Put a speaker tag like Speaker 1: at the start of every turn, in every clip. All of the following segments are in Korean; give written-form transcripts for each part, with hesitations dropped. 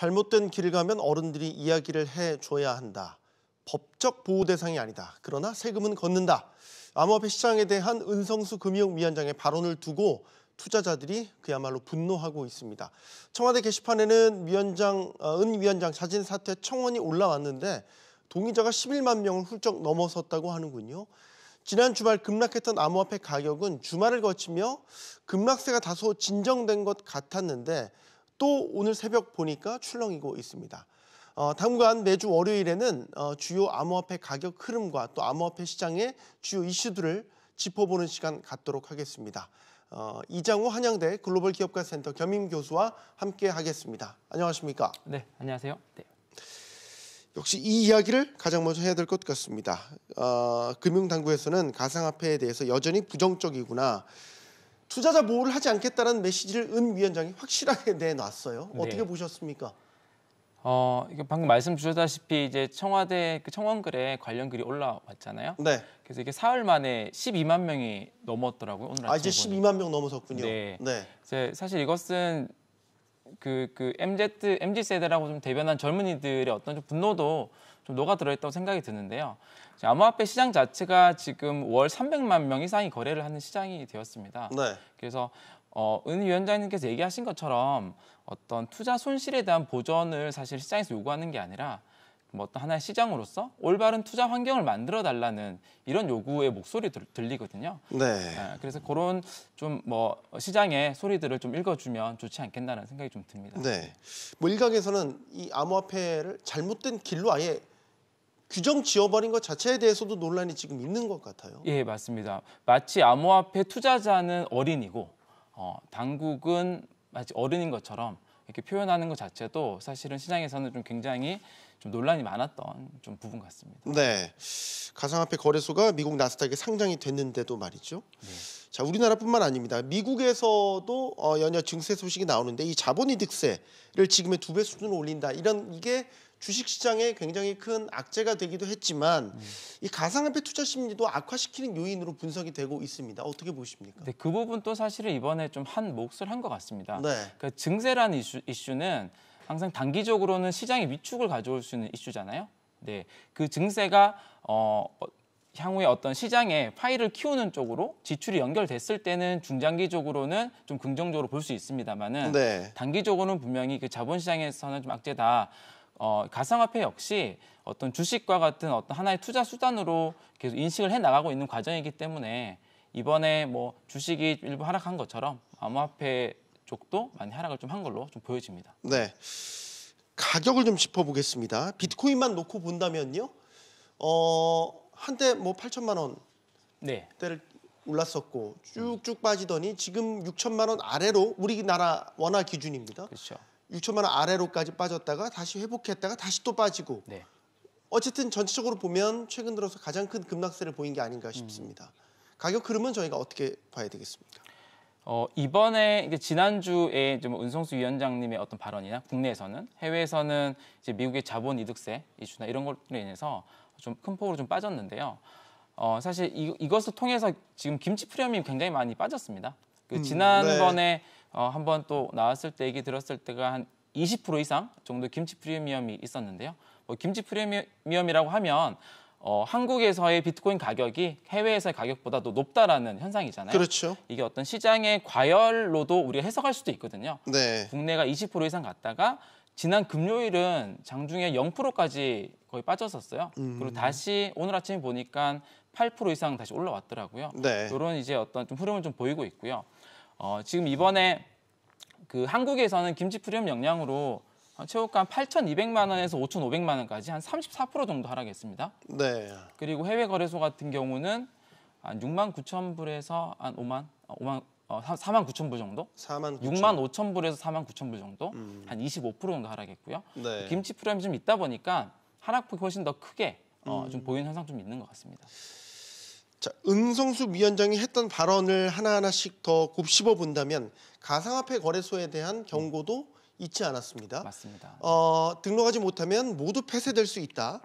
Speaker 1: 잘못된 길을 가면 어른들이 이야기를 해줘야 한다. 법적 보호 대상이 아니다. 그러나 세금은 걷는다. 암호화폐 시장에 대한 은성수 금융위원장의 발언을 두고 투자자들이 그야말로 분노하고 있습니다. 청와대 게시판에는 은 위원장 자진 사퇴 청원이 올라왔는데 동의자가 11만 명을 훌쩍 넘어섰다고 하는군요. 지난 주말 급락했던 암호화폐 가격은 주말을 거치며 급락세가 다소 진정된 것 같았는데 또 오늘 새벽 보니까 출렁이고 있습니다. 당분간 매주 월요일에는 주요 암호화폐 가격 흐름과 또 암호화폐 시장의 주요 이슈들을 짚어보는 시간 갖도록 하겠습니다. 이장호 한양대 글로벌 기업가 센터 겸임 교수와 함께 하겠습니다. 안녕하십니까?
Speaker 2: 네, 안녕하세요. 네.
Speaker 1: 역시 이 이야기를 가장 먼저 해야 될 것 같습니다. 금융당국에서는 가상화폐에 대해서 여전히 부정적이구나. 투자자 보호를 하지 않겠다는 메시지를 은 위원장이 확실하게 내놨어요. 어떻게
Speaker 2: 네.
Speaker 1: 보셨습니까?
Speaker 2: 이게 방금 말씀 주셨다시피 이제 청와대 청원글에 관련 글이 올라왔잖아요.
Speaker 1: 네.
Speaker 2: 그래서 이게 사흘 만에 12만 명이 넘었더라고요. 오늘 아침에
Speaker 1: 이제 12만 명 넘어섰군요.
Speaker 2: 네.
Speaker 1: 네.
Speaker 2: 사실 이것은 MZ 세대라고 좀 대변한 젊은이들의 어떤 좀 분노도 좀 녹아들어 있다고 생각이 드는데요. 암호화폐 시장 자체가 지금 월 300만 명 이상이 거래를 하는 시장이 되었습니다.
Speaker 1: 네.
Speaker 2: 그래서 은 위원장님께서 얘기하신 것처럼 어떤 투자 손실에 대한 보전을 사실 시장에서 요구하는 게 아니라 뭐 어떤 하나의 시장으로서 올바른 투자 환경을 만들어 달라는 이런 요구의 목소리 들리거든요.
Speaker 1: 네.
Speaker 2: 그래서 그런 좀 뭐 시장의 소리들을 좀 읽어주면 좋지 않겠나라는 생각이 좀 듭니다.
Speaker 1: 네. 뭐 일각에서는 이 암호화폐를 잘못된 길로 아예 규정 지어버린 것 자체에 대해서도 논란이 지금 있는 것 같아요.
Speaker 2: 예, 맞습니다. 마치 암호화폐 투자자는 어린이고 당국은 마치 어른인 것처럼 이렇게 표현하는 것 자체도 사실은 시장에서는 좀 굉장히 좀 논란이 많았던 좀 부분 같습니다.
Speaker 1: 네, 가상화폐 거래소가 미국 나스닥에 상장이 됐는데도 말이죠.
Speaker 2: 네.
Speaker 1: 자, 우리나라뿐만 아닙니다. 미국에서도 연이어 증세 소식이 나오는데 이 자본이득세를 지금의 2배 수준으로 올린다. 이게 주식시장에 굉장히 큰 악재가 되기도 했지만 이 가상화폐 투자 심리도 악화시키는 요인으로 분석이 되고 있습니다. 어떻게 보십니까?
Speaker 2: 네, 그 부분도 사실은 이번에 좀 한 몫을 한 것 같습니다.
Speaker 1: 네.
Speaker 2: 그러니까 증세라는 이슈는 항상 단기적으로는 시장의 위축을 가져올 수 있는 이슈잖아요. 네, 그 증세가 향후에 어떤 시장의 파이를 키우는 쪽으로 지출이 연결됐을 때는 중장기적으로는 좀 긍정적으로 볼 수 있습니다만은
Speaker 1: 네.
Speaker 2: 단기적으로는 분명히 그 자본시장에서는 좀 악재다. 가상화폐 역시 어떤 주식과 같은 어떤 하나의 투자 수단으로 계속 인식을 해 나가고 있는 과정이기 때문에 이번에 뭐 주식이 일부 하락한 것처럼 암호화폐 쪽도 많이 하락을 좀 한 걸로 좀 보여집니다.
Speaker 1: 네. 가격을 좀 짚어보겠습니다. 비트코인만 놓고 본다면요. 한때 뭐 8천만 원대를 올랐었고 쭉쭉 빠지더니 지금 6천만 원 아래로 우리나라 원화 기준입니다.
Speaker 2: 그렇죠.
Speaker 1: 6천만 원 아래로까지 빠졌다가 다시 회복했다가 다시 또 빠지고.
Speaker 2: 네.
Speaker 1: 어쨌든 전체적으로 보면 최근 들어서 가장 큰 급락세를 보인 게 아닌가 싶습니다. 가격 흐름은 저희가 어떻게 봐야 되겠습니까?
Speaker 2: 이번에 이제 지난주에 이제 뭐 은성수 위원장님의 어떤 발언이나 국내에서는 해외에서는 이제 미국의 자본 이득세 이슈나 이런 것들로 인해서 좀 큰 폭으로 좀 빠졌는데요. 사실 이것을 통해서 지금 김치 프리미엄이 굉장히 많이 빠졌습니다. 지난번에 한번 또 나왔을 때 얘기 들었을 때가 한 20% 이상 정도 김치 프리미엄이 있었는데요. 김치 프리미엄이라고 하면 한국에서의 비트코인 가격이 해외에서의 가격보다도 높다라는 현상이잖아요.
Speaker 1: 그렇죠.
Speaker 2: 이게 어떤 시장의 과열로도 우리가 해석할 수도 있거든요.
Speaker 1: 네.
Speaker 2: 국내가 20% 이상 갔다가 지난 금요일은 장중에 0%까지 거의 빠졌었어요. 그리고 다시 오늘 아침에 보니까 8% 이상 다시 올라왔더라고요.
Speaker 1: 네.
Speaker 2: 이런 이제 어떤 좀 흐름을 좀 보이고 있고요. 지금 이번에 그 한국에서는 김치 프리미엄 영향으로 최고가 8,200만 원에서 5,500만 원까지 한 34% 정도 하락했습니다.
Speaker 1: 네.
Speaker 2: 그리고 해외 거래소 같은 경우는 한 6만 9천 불에서 한 4만 9천 불 정도?
Speaker 1: 4만 9천.
Speaker 2: 6만 5천 불에서 4만 9천 불 정도? 한 25% 정도 하락했고요.
Speaker 1: 네.
Speaker 2: 김치 프리미엄이 좀 있다 보니까 하락폭이 훨씬 더 크게 좀 보이는 현상 좀 있는 것 같습니다.
Speaker 1: 자, 은성수 위원장이 했던 발언을 하나하나씩 더 곱씹어 본다면 가상화폐 거래소에 대한 경고도 잊지 않았습니다.
Speaker 2: 맞습니다.
Speaker 1: 등록하지 못하면 모두 폐쇄될 수 있다.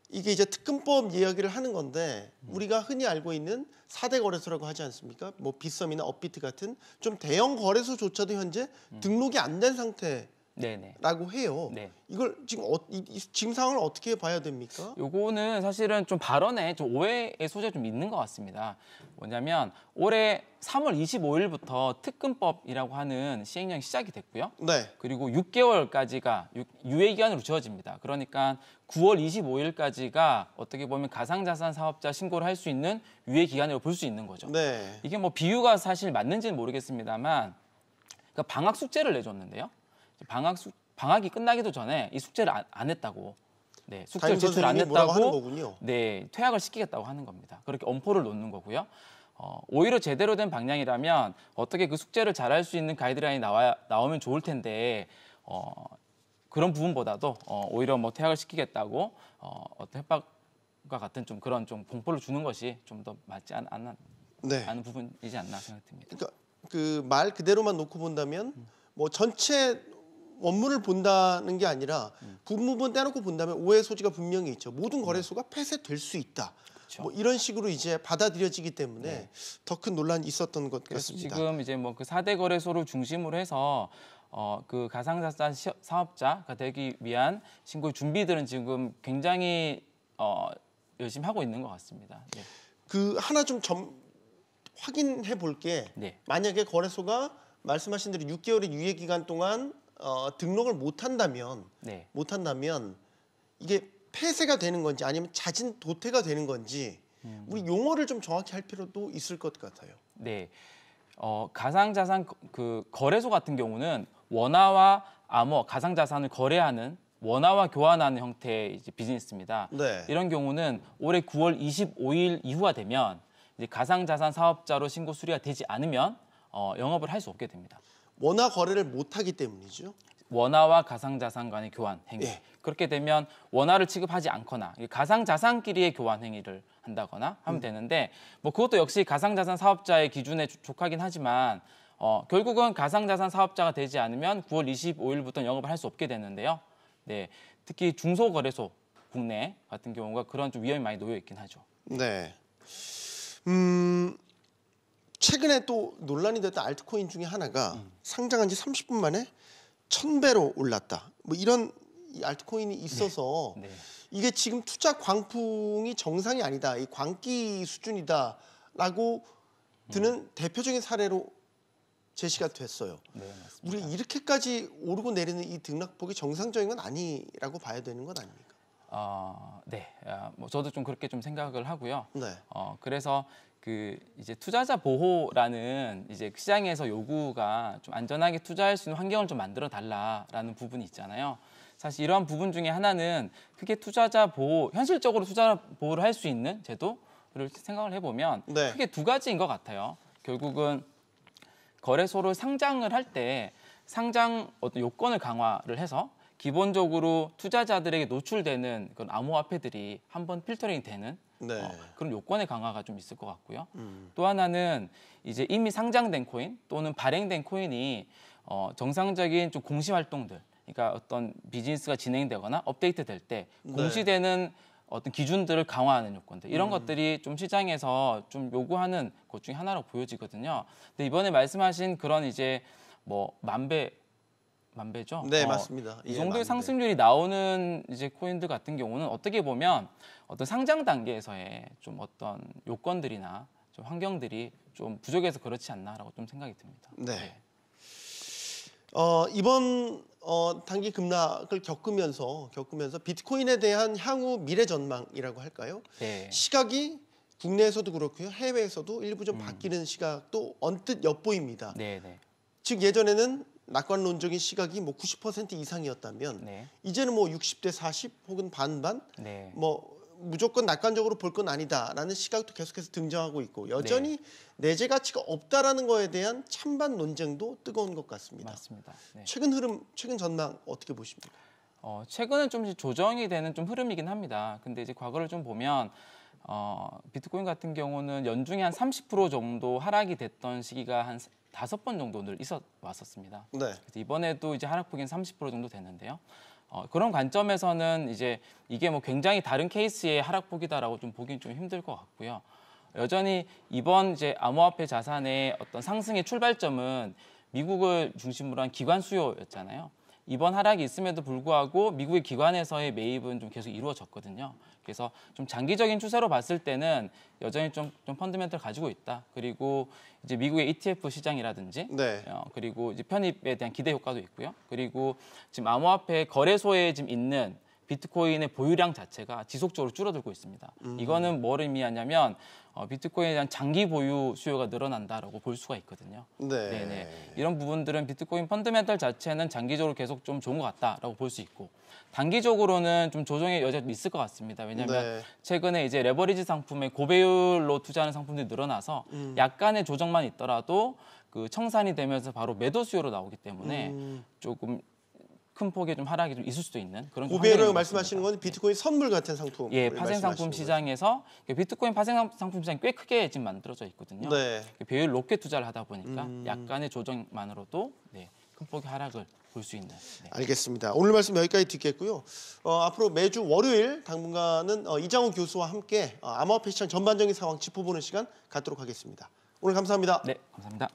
Speaker 1: 이게 이제 특근법 이야기를 하는 건데 우리가 흔히 알고 있는 4대 거래소라고 하지 않습니까? 뭐 빗썸이나 업비트 같은 좀 대형 거래소조차도 현재 등록이 안 된 상태인
Speaker 2: 네네.
Speaker 1: 해요.
Speaker 2: 네.
Speaker 1: 이걸 지금 지금 상황을 어떻게 봐야 됩니까?
Speaker 2: 요거는 사실은 좀 발언에 좀 오해의 소지가 좀 있는 것 같습니다. 뭐냐면 올해 3월 25일부터 특근법이라고 하는 시행령이 시작이 됐고요.
Speaker 1: 네.
Speaker 2: 그리고 6개월까지가 유예 기간으로 주어집니다. 그러니까 9월 25일까지가 어떻게 보면 가상자산 사업자 신고를 할 수 있는 유예 기간으로 볼 수 있는 거죠.
Speaker 1: 네.
Speaker 2: 이게 뭐 비유가 사실 맞는지는 모르겠습니다만 그러니까 방학 숙제를 내줬는데요. 방학이 끝나기도 전에 이 숙제를 안 했다고. 네, 숙제를
Speaker 1: 담임
Speaker 2: 제출 안
Speaker 1: 선생님이 뭐라고 하는
Speaker 2: 했다고.
Speaker 1: 거군요.
Speaker 2: 네, 퇴학을 시키겠다고 하는 겁니다. 그렇게 엄포를 놓는 거고요. 오히려 제대로 된 방향이라면 어떻게 그 숙제를 잘할 수 있는 가이드라인이 나오면 좋을 텐데 그런 부분보다도 오히려 뭐 퇴학을 시키겠다고 어떤 협박과 같은 좀 그런 좀 공포를 주는 것이 좀 더 맞지 않는
Speaker 1: 네.
Speaker 2: 부분이지 않나 생각됩니다.
Speaker 1: 그러니까 그 말 그대로만 놓고 본다면 뭐 전체 원문을 본다는 게 아니라 부분 떼놓고 본다면 오해 소지가 분명히 있죠. 모든 거래소가 폐쇄될 수 있다.
Speaker 2: 그렇죠.
Speaker 1: 뭐 이런 식으로 이제 받아들여지기 때문에
Speaker 2: 네.
Speaker 1: 더 큰 논란이 있었던 것
Speaker 2: 그래서
Speaker 1: 같습니다.
Speaker 2: 지금 이제 뭐 그 4대 거래소를 중심으로 해서 그 가상자산 사업자가 되기 위한 신고 준비들은 지금 굉장히 열심히 하고 있는 것 같습니다. 네.
Speaker 1: 그 하나 좀 확인해 볼게.
Speaker 2: 네.
Speaker 1: 만약에 거래소가 말씀하신 대로 6개월의 유예 기간 동안 등록을 못 한다면
Speaker 2: 네.
Speaker 1: 이게 폐쇄가 되는 건지 아니면 자진 도태가 되는 건지 우리 용어를 좀 정확히 할 필요도 있을 것 같아요.
Speaker 2: 네. 가상자산 그 거래소 같은 경우는 원화와 암호, 가상자산을 거래하는 원화와 교환하는 형태의 이제 비즈니스입니다.
Speaker 1: 네.
Speaker 2: 이런 경우는 올해 9월 25일 이후가 되면 이제 가상자산 사업자로 신고 수리가 되지 않으면 영업을 할 수 없게 됩니다.
Speaker 1: 원화 거래를 못 하기 때문이죠.
Speaker 2: 원화와 가상자산 간의 교환 행위.
Speaker 1: 예.
Speaker 2: 그렇게 되면 원화를 취급하지 않거나 가상자산끼리의 교환 행위를 한다거나 하면 되는데 뭐 그것도 역시 가상자산 사업자의 기준에 족하긴 하지만 결국은 가상자산 사업자가 되지 않으면 9월 25일부터 영업을 할 수 없게 되는데요. 네, 특히 중소거래소 국내 같은 경우가 그런 좀 위험이 많이 놓여 있긴 하죠.
Speaker 1: 네. 최근에 또 논란이 됐던 알트코인 중에 하나가 상장한 지 30분 만에 1000배로 올랐다. 뭐 이런 이 알트코인이 있어서
Speaker 2: 네.
Speaker 1: 이게 지금 투자 광풍이 정상이 아니다. 이 광기 수준이다라고 드는 대표적인 사례로 제시가 됐어요.
Speaker 2: 네, 맞습니다.
Speaker 1: 우리 이렇게까지 오르고 내리는 이 등락폭이 정상적인 건 아니라고 봐야 되는 건 아닙니까?
Speaker 2: 네, 뭐 저도 좀 그렇게 좀 생각을 하고요.
Speaker 1: 네.
Speaker 2: 그래서 그 이제 투자자 보호라는 이제 시장에서 요구가 좀 안전하게 투자할 수 있는 환경을 좀 만들어 달라라는 부분이 있잖아요. 사실 이러한 부분 중에 하나는 크게 투자자 보호, 현실적으로 투자 보호를 할 수 있는 제도를 생각을 해보면
Speaker 1: 네.
Speaker 2: 크게 두 가지인 것 같아요. 결국은 거래소를 상장을 할 때 상장 어떤 요건을 강화를 해서 기본적으로 투자자들에게 노출되는 그런 암호화폐들이 한번 필터링이 되는
Speaker 1: 네.
Speaker 2: 그런 요건의 강화가 좀 있을 것 같고요. 또 하나는 이제 이미 상장된 코인 또는 발행된 코인이 정상적인 좀 공시 활동들, 그러니까 어떤 비즈니스가 진행되거나 업데이트될 때 공시되는 어떤 기준들을 강화하는 요건들 이런 것들이 좀 시장에서 좀 요구하는 것 중에 하나로 보여지거든요. 근데 이번에 말씀하신 그런 이제 뭐 만배죠.
Speaker 1: 네, 맞습니다.
Speaker 2: 이
Speaker 1: 예,
Speaker 2: 정도의
Speaker 1: 만배.
Speaker 2: 상승률이 나오는 이제 코인들 같은 경우는 어떻게 보면 어떤 상장 단계에서의 좀 어떤 요건들이나 좀 환경들이 좀 부족해서 그렇지 않나라고 좀 생각이 듭니다.
Speaker 1: 네. 이번 단기 급락을 겪으면서 비트코인에 대한 향후 미래 전망이라고 할까요?
Speaker 2: 네.
Speaker 1: 시각이 국내에서도 그렇고요, 해외에서도 일부 좀 바뀌는 시각도 언뜻 엿보입니다.
Speaker 2: 네, 네.
Speaker 1: 즉 예전에는 낙관론적인 시각이 뭐 90% 이상이었다면
Speaker 2: 네.
Speaker 1: 이제는 뭐 60대 40 혹은 반반
Speaker 2: 네.
Speaker 1: 뭐 무조건 낙관적으로 볼 건 아니다라는 시각도 계속해서 등장하고 있고 여전히 내재 가치가 없다라는 거에 대한 찬반 논쟁도 뜨거운 것 같습니다.
Speaker 2: 맞습니다. 네.
Speaker 1: 최근 흐름, 최근 전망 어떻게 보십니까?
Speaker 2: 최근은 좀 조정이 되는 좀 흐름이긴 합니다. 근데 이제 과거를 좀 보면 비트코인 같은 경우는 연중에 한 30% 정도 하락이 됐던 시기가 한 5번 정도 늘 있어 왔었습니다.
Speaker 1: 네.
Speaker 2: 그래서 이번에도 이제 하락폭이 30% 정도 되는데요. 그런 관점에서는 이제 이게 뭐 굉장히 다른 케이스의 하락폭이다라고 좀 보기는 좀 힘들 것 같고요. 여전히 이번 이제 암호화폐 자산의 어떤 상승의 출발점은 미국을 중심으로 한 기관 수요였잖아요. 이번 하락이 있음에도 불구하고 미국의 기관에서의 매입은 좀 계속 이루어졌거든요. 그래서 좀 장기적인 추세로 봤을 때는 여전히 좀 펀더멘털 가지고 있다. 그리고 이제 미국의 ETF 시장이라든지
Speaker 1: 네.
Speaker 2: 그리고 이제 편입에 대한 기대 효과도 있고요. 그리고 지금 암호화폐 거래소에 지금 있는 비트코인의 보유량 자체가 지속적으로 줄어들고 있습니다. 이거는 뭘 의미하냐면 비트코인에 대한 장기 보유 수요가 늘어난다라고 볼 수가 있거든요.
Speaker 1: 네.
Speaker 2: 네네. 이런 부분들은 비트코인 펀더멘털 자체는 장기적으로 계속 좀 좋은 것 같다라고 볼 수 있고 단기적으로는 좀 조정의 여지도 있을 것 같습니다. 왜냐하면
Speaker 1: 네.
Speaker 2: 최근에 이제 레버리지 상품에 고배율로 투자하는 상품들이 늘어나서 약간의 조정만 있더라도 그 청산이 되면서 바로 매도 수요로 나오기 때문에 조금 큰 폭의 좀 하락이 좀 있을 수도 있는 그런
Speaker 1: 고배율을 말씀하시는 건 비트코인 선물 같은 상품.
Speaker 2: 예, 파생 상품 시장에서 비트코인 파생 상품 시장이 꽤 크게 지금 만들어져 있거든요.
Speaker 1: 네.
Speaker 2: 배율 높게 투자를 하다 보니까 약간의 조정만으로도 네, 큰 폭의 하락을 볼 수 있는. 네.
Speaker 1: 알겠습니다. 오늘 말씀 여기까지 듣겠고요. 앞으로 매주 월요일 당분간은 이장훈 교수와 함께 암호화폐 시장 전반적인 상황 짚어보는 시간 갖도록 하겠습니다. 오늘 감사합니다.
Speaker 2: 네, 감사합니다.